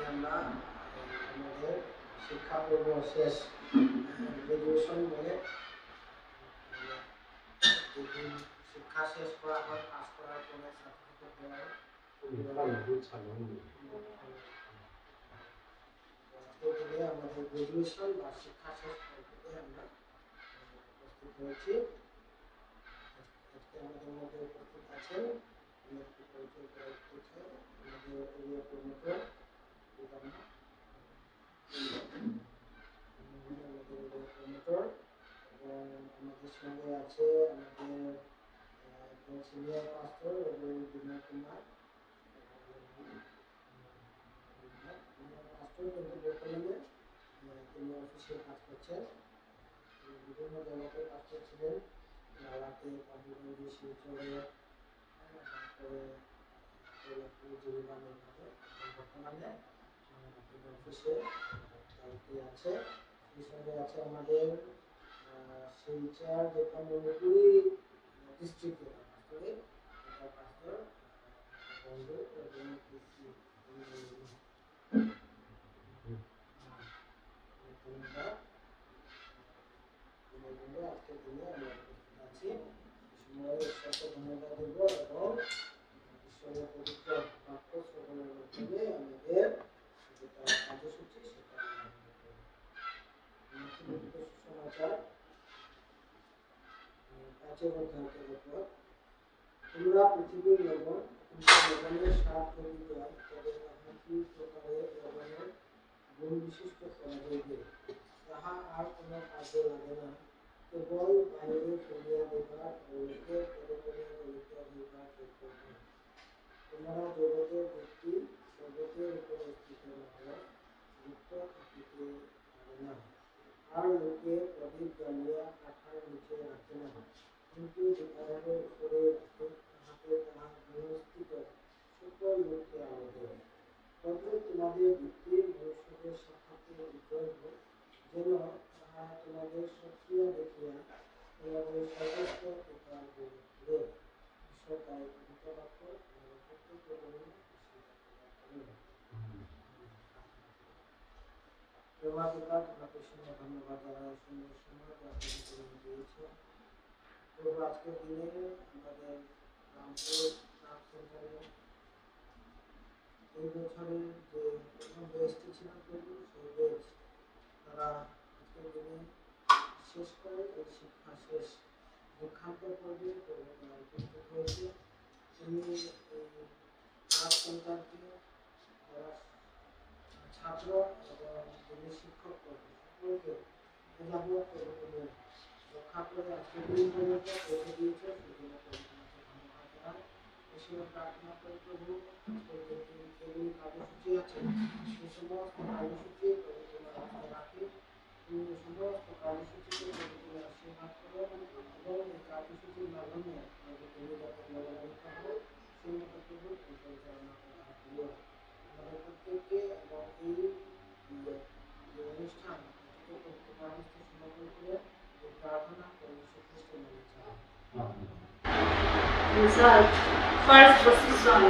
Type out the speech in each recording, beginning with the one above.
আমরা আমাদের শিক্ষা পর্ব শেষ গ্রাজুয়েশন বলে যেদিন শিক্ষা শেষ করা হয় পাস করার পরে সার্টিফিকেট দেওয়া হয় আমাদের গ্রাজুয়েশন বা শিক্ষা শেষ পর্বতে আমরা উপস্থিত হয়েছি। আজকে আমাদের মধ্যে উপস্থিত আছেন পরিচয় করা হতে চাই আমাদের এরিয়া প্রমোটর এবং আমাদের সঙ্গে আছে আমাদের একজন সিনিয়র পাস্টর এবং বিনয় কুমার পাস্টর, কিন্তু বর্তমানে তিনি অফিসে কাজ করছেন। বিভিন্ন জায়গাতে পাস্টর ছিলেন, লালাতে, পাবলিগঞ্জে, শিলচরে, বর্তমানে অফিসে দায়িত্বে আছে। সেই সঙ্গে আছে আমাদের শিলচর যেটা মণিপুরি ডিস্ট্রিক্টের পাস্টর বন্ধু এবং আজকের দিনে আমরা উপস্থিত আছি। সময় ঈশ্বরকে ধন্যবাদ দেব এবং ঈশ্বরের পবিত্র বাক্য শ্রবণের মাধ্যমে আমাদের যেটা কার্যসূচি সেটা সুসমাচার 5 অধ্যায়ের উপর তোমরা পৃথিবীর লবণ, কিন্তু লবণের স্বাদ যদি যায় তবে তাহা কি প্রকারে লবণের গুণ বিশিষ্ট করা যাইবে? তাহা আর কোনো কাজে লাগে না, কেবল বাইরে ফেলিয়া দেবার ও লোকের পদে পদে গলিত হইবার যোগ্য হয়। তোমরা জগতের ব্যক্তি জগতের উপর স্থিত না হয় যুক্ত থাকিতে পারে না। আর লোকে প্রদীপ জ্বালিয়া কাঠার নিচে রাখে না, কিন্তু দীপায়নের উপরে রাখে, তাহাতে তাহার গৃহস্থিত সকল লোককে আলো দেয়। তবে তোমাদের বৃত্তি মনুষ্যদের সাক্ষাতে উজ্জ্বল হোক, যেন তাহা তোমাদের সক্রিয় দেখিয়া তোমাদের সর্বস্ব প্রকার করে ঈশ্বর তাই পবিত্র বাক্য আমাদের প্রত্যেকের জন্য তোমাকে শুনে ধন্যবাদ জানাই সুন্দর সময় দিয়েছে। প্রভু আজকের দিনে আমাদের রামপুর ক্লাব সেন্টারে এই বছরের যে প্রথম বেচটি ছিল প্রভু, সেই বেচ তারা আজকের দিনে শেষ করে এই শিক্ষা শেষ দীক্ষান্ত পর্বে প্রভু তারা উপস্থিত হয়েছে। তিনি এই ক্লাব সেন্টারকে যারা ছাত্র এবং যিনি শিক্ষক করবে সকলকে যাবতীয় প্রভু রক্ষা করে আজকে দিন পর্যন্ত পৌঁছে দিয়েছে। সেজন্য ধন্যবাদ জানাই। ঈশ্বর প্রার্থনা করে প্রভু যেগুলি কার্যসূচি আছে সেই সমস্ত কার্যসূচি প্রভু তোমার হাতে রাখি। তুমি সমস্ত কার্যসূচিকে প্রভু তুমি আশীর্বাদ করো এবং এই কার্যসূচির মাধ্যমে প্রভু তুমি যাতে লাভান্বিত হও সেই মতো প্রভু তুমি পরিচালনা করিও আমাদের প্রত্যেককে এবং এই যে অনুষ্ঠান তোমার হস্তে সমর্পণ করে এই প্রার্থনা প্রভু খ্রিস্টের নামে চাই। Result. First position,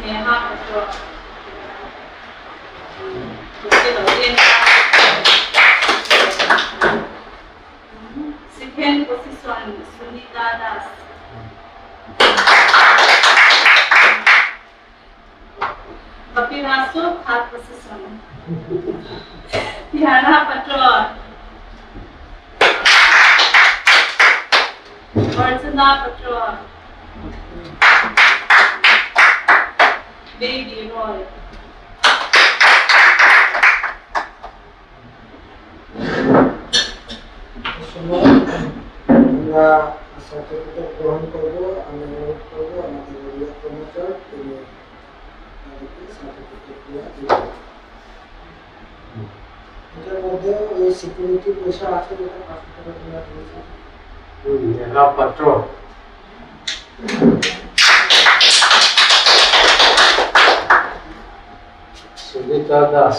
Neha Patwa. Second position, Sunita Das. Kapiraso, third position. Tiana Patwa. Arjuna Patwa. Baby Roy. আমরা সার্টিফিকেট গ্রহণ করবো। আমি অনুরোধ করবো আমাদের এরিয়া প্রমোটর তিনি সার্টিফিকেট দিয়ে দিবেন। এটার মধ্যে ওই সিকিউরিটি পয়সা আছে যেটা 500 টাকা তোমরা দিয়েছো। নেহা পাত্র, সুনিতা দাস,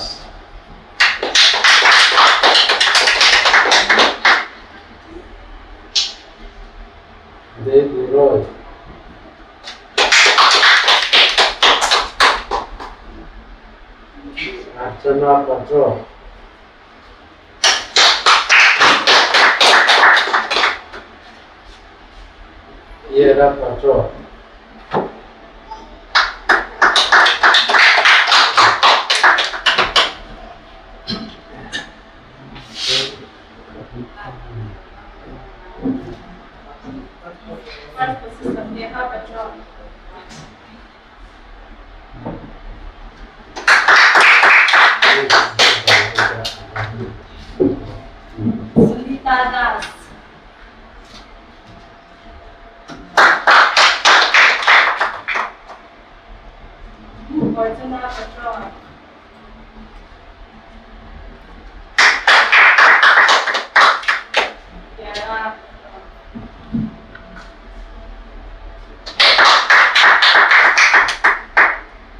দেবী রয়, Archana Patro. Yera Patro. First position, Neha Patro. Sunita Das. Arjuna Patro. Kiara Patro.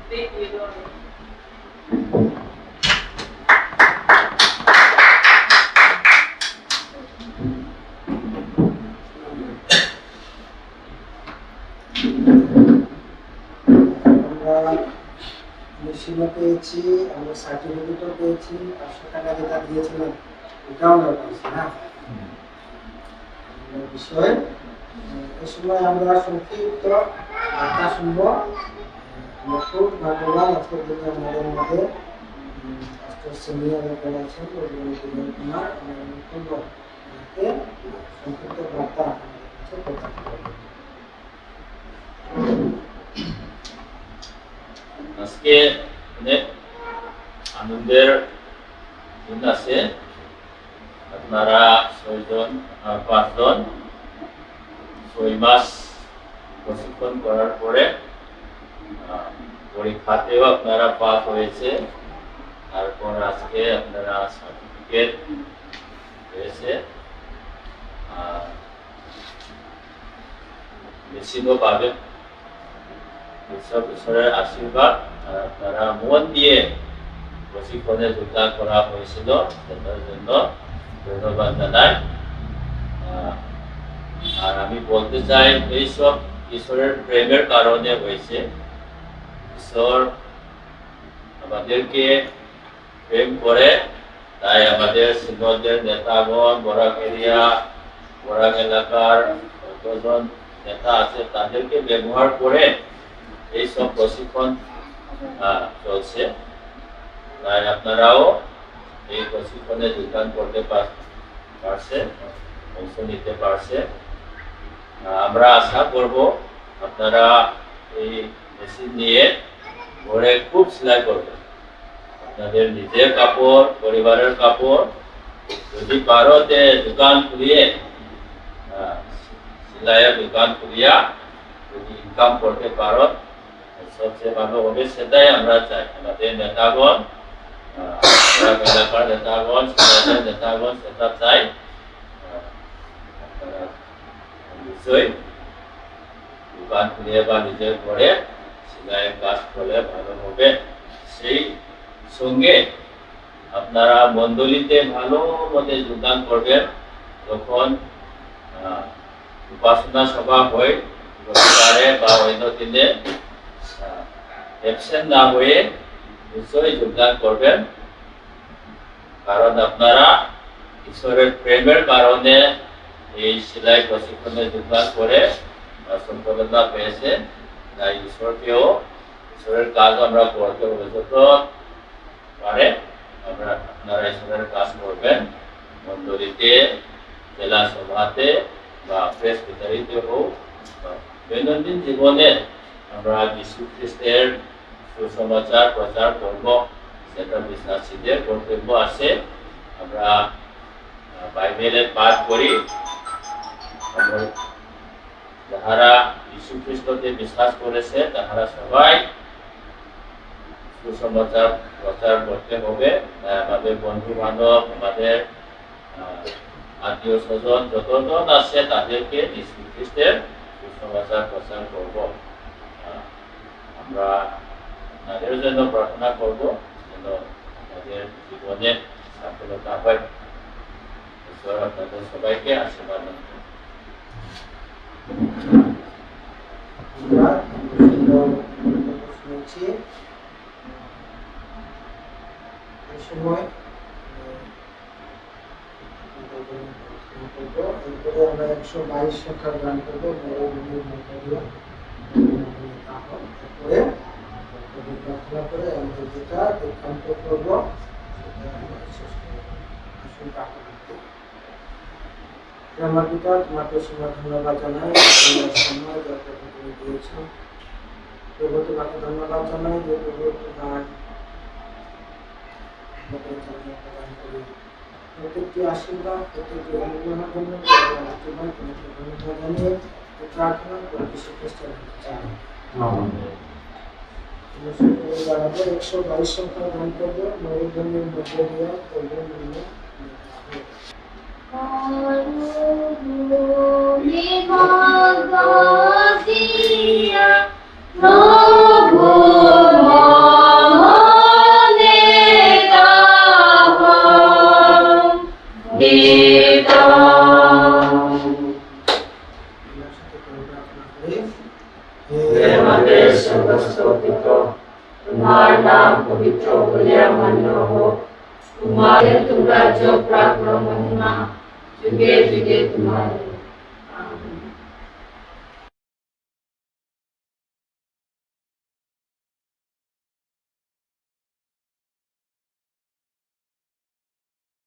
Big Widow. আমরা মেশিনও পেয়েছি, আমরা সার্টিফিকেটও পেয়েছি, 500 টাকা যেটা দিয়েছিলাম ওটাও আমরা পেয়েছি না। বিষয় এই সময় আমরা সংক্ষিপ্ত বার্তা শুনবো। আমরা খুব ভাগ্যবান আজকের দিনে আমাদের মধ্যে অষ্টম শ্রেণীর ব্যাপারে আছেন বিনয় কুমার। আমরা খুব সংক্ষিপ্ত বার্তা আমাদের কাছে প্রদান করবেন। আজকে অনেক আনন্দের দিন আছে। আপনারা 5জন 6 মাস প্রশিক্ষণ করার পরে পরীক্ষাতেও আপনারা পাস হয়েছে। তারপর আজকে আপনারা সার্টিফিকেট পেয়েছে। মেশিনও পাবেন। ঈশ্বর ঈশ্বরের আশীর্বাদ আপনারা মন দিয়ে প্রশিক্ষণে যোগদান করা হয়েছিল, সেটার জন্য ধন্যবাদ জানাই। আর আমি বলতে চাই এইসব ঈশ্বরের প্রেমের কারণে হয়েছে। ঈশ্বর আমাদেরকে প্রেম করে, তাই আমাদের সিনিয়রদের নেতাগণ, বরাক এরিয়া, বরাক এলাকার যতজন নেতা আছে তাদেরকে ব্যবহার করে এইসব প্রশিক্ষণ চলছে। তাই আপনারাও এই প্রশিক্ষণে যোগদান করতে পারছে, অংশ নিতে পারছে। আমরা আশা করব আপনারা এই মেশিন নিয়ে ঘরে খুব সেলাই করবেন। আপনাদের নিজের কাপড়, পরিবারের কাপড়, যদি পারো দোকান খুলিয়ে সেলাইয়ের দোকান খুলিয়া যদি ইনকাম করতে পারো সবচেয়ে ভালো হবে, সেটাই আমরা চাই। আমাদের নেতাগণ, এলাকার নেতাগণ, সমাজের নেতাগণ সেটা চাই। আপনারা নিশ্চয়ই দোকান খুলে বা নিজের ঘরে সেলাইয়ের কাজ করলে ভালো হবে। সেই সঙ্গে আপনারা মণ্ডলীতে ভালো মতে যোগদান করবেন। যখন উপাসনা সভা হয় রবিবারে বা অন্য দিনে অ্যাবসেন্ট না হয়ে নিশ্চয়ই যোগদান করবেন। কারণ আপনারা ঈশ্বরের প্রেমের কারণে এই সেলাই প্রশিক্ষণে যোগদান করে সফলতা পেয়েছে। তাই ঈশ্বরকেও, ঈশ্বরের কাজ আমরা করতে হবে, যত পারে আপনারা ঈশ্বরের কাজ করবেন। মণ্ডলীতে, জেলা সভাতে বা প্রেস বিতাড়িতে হোক, দৈনন্দিন জীবনে আমরা যীশু খ্রিস্টের সুসমাচার প্রচার করব, সেটা বিশ্বাসীদের কর্তব্য আছে। আমরা বাইবেলের পাঠ করি, যাহারা যীশু খ্রিস্টকে বিশ্বাস করেছে তাহারা সবাই সুসমাচার প্রচার করতে হবে। আমাদের বন্ধু বান্ধব, আমাদের আত্মীয় স্বজন যতজন আছে তাদেরকে যীশু খ্রিস্টের সুসমাচার প্রচার করব। আমরা তাদের জন্য প্রার্থনা করব যেন তাদের জীবনে সফলতা হয়। ঈশ্বর আপনাদের সবাইকে আশীর্বাদ দান করুন। আমরা শুনেছি এই সময় করবো। এরপরে আমরা 122 সংখ্যার গান করবো মরুভূমির মধ্য দিয়ে। এরপরে প্রার্থনা করে আমরা যেটা দীক্ষান্ত করবো সেটা আমরা শেষ করবো। আসুন প্রার্থনা করি। আমার পিতা, তোমাকে সময় ধন্যবাদ জানাই সময় যত তুমি দিয়েছ। প্রভু তোমাকে ধন্যবাদ জানাই যে প্রভু তোমার প্রদান করি প্রত্যেকটি আশীর্বাদ প্রত্যেকটি অনুগ্রহের জন্য তোমাকে ধন্যবাদ জানিয়ে প্রার্থনা করে যীশু খ্রিস্টের নামে চাই। দাঁড়াবো 122 সংখ্যা গান করবো মরুভূমির মধ্যে দিয়া করবো মনে তোমার নাম পবিত্র বলিয়া মান্য হোক। তোমার রাজ্য পরাক্রম মহিমা যুগে যুগে তোমার।